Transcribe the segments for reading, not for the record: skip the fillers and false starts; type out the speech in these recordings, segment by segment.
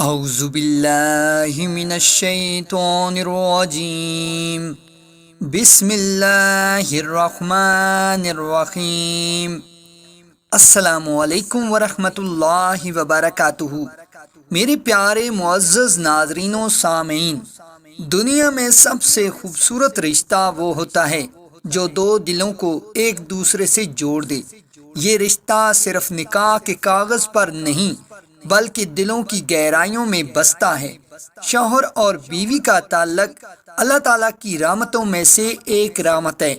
اعوذ باللہ من الشیطان الرجیم بسم اللہ الرحمن الرحیم۔ السلام علیکم ورحمۃ اللہ وبرکاتہ۔ میرے پیارے معزز ناظرین و سامعین، دنیا میں سب سے خوبصورت رشتہ وہ ہوتا ہے جو دو دلوں کو ایک دوسرے سے جوڑ دے۔ یہ رشتہ صرف نکاح کے کاغذ پر نہیں بلکہ دلوں کی گہرائیوں میں بستا ہے۔ شوہر اور بیوی کا تعلق اللہ تعالیٰ کی رحمتوں میں سے ایک رحمت ہے۔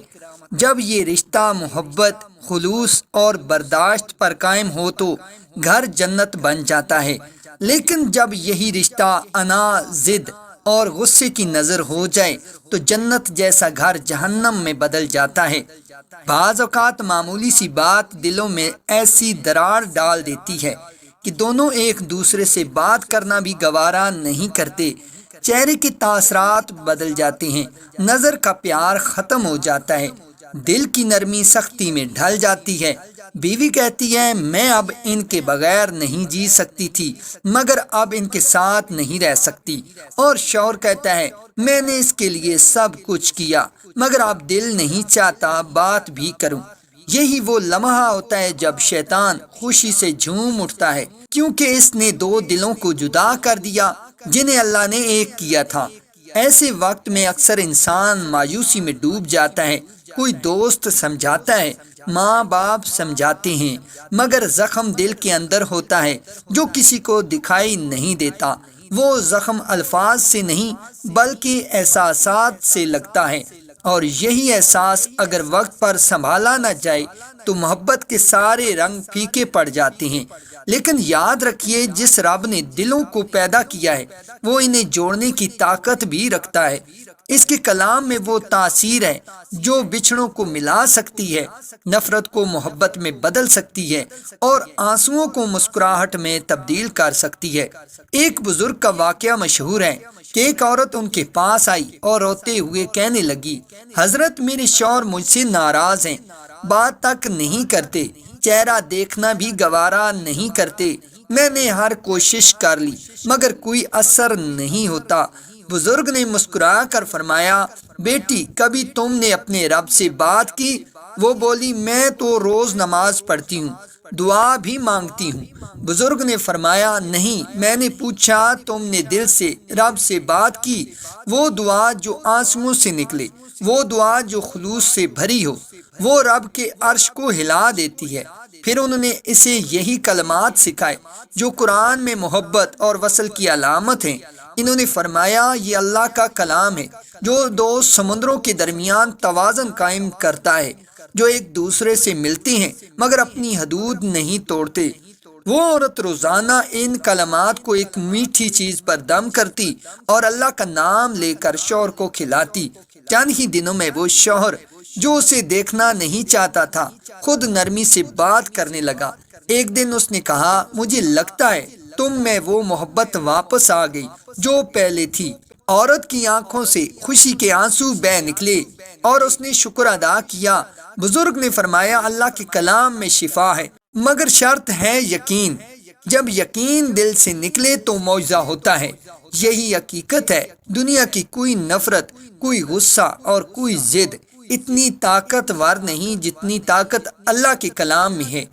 جب یہ رشتہ محبت، خلوص اور برداشت پر قائم ہو تو گھر جنت بن جاتا ہے، لیکن جب یہی رشتہ انا، ضد اور غصے کی نظر ہو جائے تو جنت جیسا گھر جہنم میں بدل جاتا ہے۔ بعض اوقات معمولی سی بات دلوں میں ایسی درار ڈال دیتی ہے کہ دونوں ایک دوسرے سے بات کرنا بھی گوارا نہیں کرتے۔ چہرے کے تاثرات بدل جاتے ہیں، نظر کا پیار ختم ہو جاتا ہے، دل کی نرمی سختی میں ڈھل جاتی ہے۔ بیوی کہتی ہے میں اب ان کے بغیر نہیں جی سکتی تھی مگر اب ان کے ساتھ نہیں رہ سکتی، اور شوہر کہتا ہے میں نے اس کے لیے سب کچھ کیا مگر اب دل نہیں چاہتا بات بھی کروں۔ یہی وہ لمحہ ہوتا ہے جب شیطان خوشی سے جھوم اٹھتا ہے، کیونکہ اس نے دو دلوں کو جدا کر دیا جنہیں اللہ نے ایک کیا تھا۔ ایسے وقت میں اکثر انسان مایوسی میں ڈوب جاتا ہے۔ کوئی دوست سمجھاتا ہے، ماں باپ سمجھاتے ہیں، مگر زخم دل کے اندر ہوتا ہے جو کسی کو دکھائی نہیں دیتا۔ وہ زخم الفاظ سے نہیں بلکہ احساسات سے لگتا ہے، اور یہی احساس اگر وقت پر سنبھالا نہ جائے تو محبت کے سارے رنگ پھیکے پڑ جاتے ہیں۔ لیکن یاد رکھیے، جس رب نے دلوں کو پیدا کیا ہے وہ انہیں جوڑنے کی طاقت بھی رکھتا ہے۔ اس کے کلام میں وہ تاثیر ہے جو بچھڑوں کو ملا سکتی ہے، نفرت کو محبت میں بدل سکتی ہے اور آنسوؤں کو مسکراہٹ میں تبدیل کر سکتی ہے۔ ایک بزرگ کا واقعہ مشہور ہے کہ ایک عورت ان کے پاس آئی اور روتے ہوئے کہنے لگی، حضرت میرے شوہر مجھ سے ناراض ہیں، بات تک نہیں کرتے، چہرہ دیکھنا بھی گوارا نہیں کرتے، میں نے ہر کوشش کر لی مگر کوئی اثر نہیں ہوتا۔ بزرگ نے مسکرا کر فرمایا، بیٹی کبھی تم نے اپنے رب سے بات کی؟ وہ بولی، میں تو روز نماز پڑھتی ہوں، دعا بھی مانگتی ہوں۔ بزرگ نے فرمایا، نہیں، میں نے پوچھا تم نے دل سے رب سے بات کی؟ وہ دعا جو آنسوؤں سے نکلے، وہ دعا جو خلوص سے بھری ہو، وہ رب کے عرش کو ہلا دیتی ہے۔ پھر انہوں نے اسے یہی کلمات سکھائے جو قرآن میں محبت اور وصل کی علامت ہیں۔ انہوں نے فرمایا، یہ اللہ کا کلام ہے جو دو سمندروں کے درمیان توازن قائم کرتا ہے، جو ایک دوسرے سے ملتے ہیں مگر اپنی حدود نہیں توڑتے۔ وہ عورت روزانہ ان کلمات کو ایک میٹھی چیز پر دم کرتی اور اللہ کا نام لے کر شوہر کو کھلاتی۔ چند ہی دنوں میں وہ شوہر جو اسے دیکھنا نہیں چاہتا تھا خود نرمی سے بات کرنے لگا۔ ایک دن اس نے کہا، مجھے لگتا ہے تم میں وہ محبت واپس آ گئی جو پہلے تھی۔ عورت کی آنکھوں سے خوشی کے آنسو بہہ نکلے اور اس نے شکر ادا کیا۔ بزرگ نے فرمایا، اللہ کے کلام میں شفا ہے مگر شرط ہے یقین۔ جب یقین دل سے نکلے تو معجزہ ہوتا ہے۔ یہی حقیقت ہے، دنیا کی کوئی نفرت، کوئی غصہ اور کوئی ضد اتنی طاقتور نہیں جتنی طاقت اللہ کے کلام میں ہے۔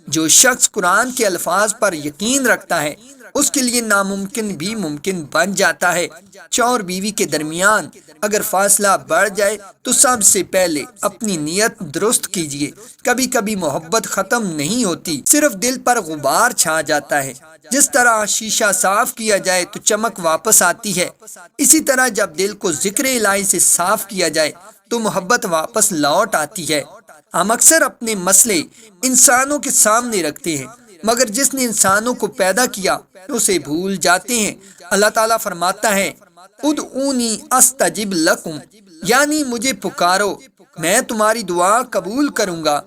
جو شخص قرآن کے الفاظ پر یقین رکھتا ہے اس کے لیے ناممکن بھی ممکن بن جاتا ہے۔ شوہر بیوی کے درمیان اگر فاصلہ بڑھ جائے تو سب سے پہلے اپنی نیت درست کیجیے۔ کبھی کبھی محبت ختم نہیں ہوتی، صرف دل پر غبار چھا جاتا ہے۔ جس طرح شیشہ صاف کیا جائے تو چمک واپس آتی ہے، اسی طرح جب دل کو ذکر الہی سے صاف کیا جائے تو محبت واپس لوٹ آتی ہے۔ ہم اکثر اپنے مسئلے انسانوں کے سامنے رکھتے ہیں مگر جس نے انسانوں کو پیدا کیا اسے بھول جاتے ہیں۔ اللہ تعالیٰ فرماتا ہے، ادعونی استجب لکم، یعنی مجھے پکارو میں تمہاری دعا قبول کروں گا۔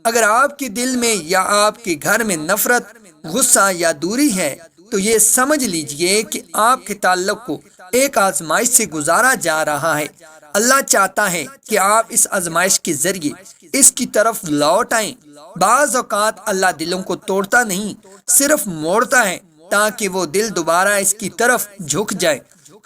اگر آپ کے دل میں یا آپ کے گھر میں نفرت، غصہ یا دوری ہے تو یہ سمجھ لیجئے کہ آپ کے تعلق کو ایک آزمائش سے گزارا جا رہا ہے۔ اللہ چاہتا ہے کہ آپ اس آزمائش کے ذریعے اس کی طرف لوٹ آئیں۔ بعض اوقات اللہ دلوں کو توڑتا نہیں، صرف موڑتا ہے۔ تاکہ وہ دل دوبارہ اس کی طرف جھک جائے۔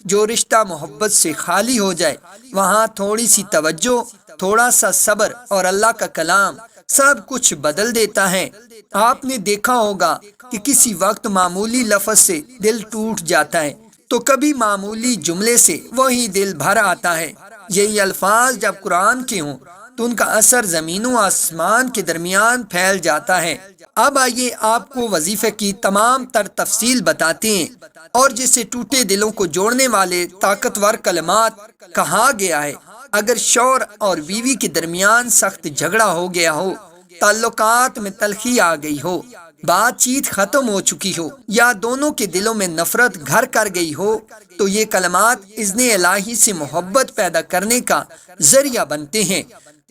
جو رشتہ محبت سے خالی ہو جائے وہاں تھوڑی سی توجہ، تھوڑا سا صبر اور اللہ کا کلام سب کچھ بدل دیتا ہے۔ آپ نے دیکھا ہوگا کہ کسی وقت معمولی لفظ سے دل ٹوٹ جاتا ہے تو کبھی معمولی جملے سے وہی دل بھر آتا ہے۔ یہی الفاظ جب قرآن کے ہوں تو ان کا اثر زمین و آسمان کے درمیان پھیل جاتا ہے۔ اب آئیے آپ کو وظیفے کی تمام تر تفصیل بتاتے ہیں اور جسے ٹوٹے دلوں کو جوڑنے والے طاقتور کلمات کہا گیا ہے۔ اگر شوہر اور بیوی کے درمیان سخت جھگڑا ہو گیا ہو، تعلقات میں تلخی آ گئی ہو، بات چیت ختم ہو چکی ہو یا دونوں کے دلوں میں نفرت گھر کر گئی ہو، تو یہ کلمات اذن الہی سے محبت پیدا کرنے کا ذریعہ بنتے ہیں۔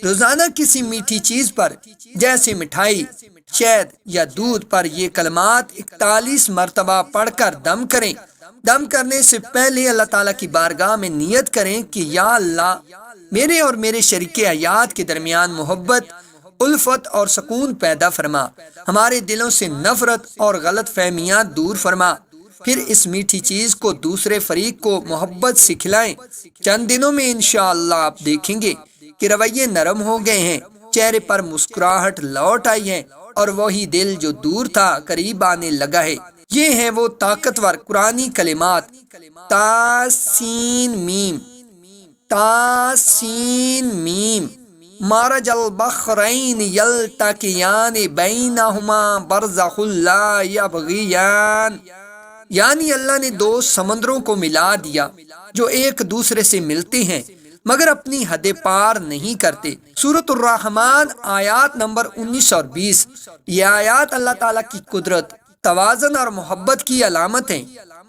روزانہ کسی میٹھی چیز پر جیسے مٹھائی، شہد یا دودھ پر یہ کلمات 41 مرتبہ پڑھ کر دم کریں۔ دم کرنے سے پہلے اللہ تعالیٰ کی بارگاہ میں نیت کریں کہ یا اللہ، میرے اور میرے شریک حیات کے درمیان محبت، الفت اور سکون پیدا فرما، ہمارے دلوں سے نفرت اور غلط فہمیاں دور فرما۔ پھر اس میٹھی چیز کو دوسرے فریق کو محبت سے کھلائیں۔ چند دنوں میں انشاءاللہ آپ دیکھیں گے کہ رویے نرم ہو گئے ہیں، چہرے پر مسکراہٹ لوٹ آئی ہے اور وہی دل جو دور تھا قریب آنے لگا ہے۔ یہ ہیں وہ طاقتور قرآنی کلمات تاسین میم، تاسین میم، مرج البحرین یلتقیان بینہما برزخ لا یبغیان، یعنی اللہ نے دو سمندروں کو ملا دیا جو ایک دوسرے سے ملتے ہیں مگر اپنی حد پار نہیں کرتے۔ سورۃ الرحمن آیات نمبر 19 اور 20۔ یہ آیات اللہ تعالیٰ کی قدرت، توازن اور محبت کی علامت ہیں۔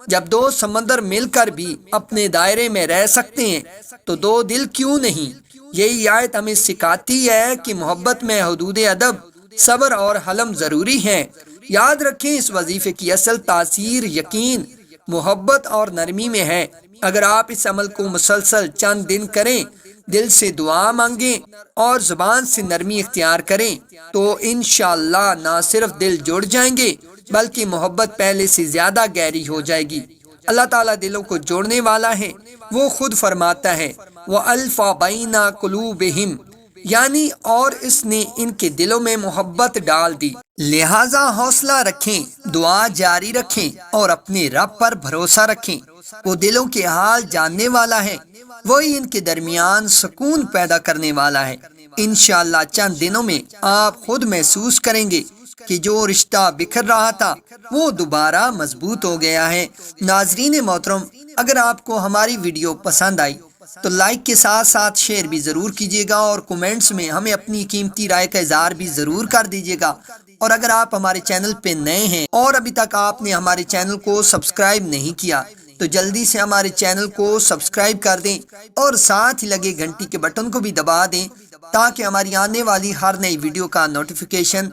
جب دو سمندر مل کر بھی اپنے دائرے میں رہ سکتے ہیں تو دو دل کیوں نہیں؟ یہی آیت ہمیں سکھاتی ہے کہ محبت میں حدود ادب، صبر اور حلم ضروری ہیں۔ یاد رکھیں اس وظیفے کی اصل تاثیر یقین، محبت اور نرمی میں ہے۔ اگر آپ اس عمل کو مسلسل چند دن کریں، دل سے دعا مانگیں اور زبان سے نرمی اختیار کریں تو انشاءاللہ نہ صرف دل جڑ جائیں گے بلکہ محبت پہلے سے زیادہ گہری ہو جائے گی۔ اللہ تعالیٰ دلوں کو جوڑنے والا ہے۔ وہ خود فرماتا ہے وَأَلْفَ بَيْنَ قُلُوبِهِمْ، یعنی اور اس نے ان کے دلوں میں محبت ڈال دی۔ لہٰذا حوصلہ رکھیں، دعا جاری رکھیں اور اپنے رب پر بھروسہ رکھیں۔ وہ دلوں کے حال جاننے والا ہے، وہی ان کے درمیان سکون پیدا کرنے والا ہے۔ انشاءاللہ چند دنوں میں آپ خود محسوس کریں گے کہ جو رشتہ بکھر رہا تھا وہ دوبارہ مضبوط ہو گیا ہے۔ ناظرین محترم، اگر آپ کو ہماری ویڈیو پسند آئی تو لائک کے ساتھ ساتھ شیئر بھی ضرور کیجیے گا اور کومنٹس میں ہمیں اپنی قیمتی رائے کا اظہار بھی ضرور کر دیجیے گا۔ اور اگر آپ ہمارے چینل پہ نئے ہیں اور ابھی تک آپ نے ہمارے چینل کو سبسکرائب نہیں کیا تو جلدی سے ہمارے چینل کو سبسکرائب کر دیں اور ساتھ ہی لگے گھنٹی کے بٹن کو بھی دبا دیں تاکہ ہماری آنے والی ہر نئی ویڈیو کا نوٹیفیکیشن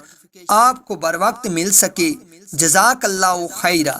آپ کو بر وقت مل سکے۔ جزاک اللہ خیرہ۔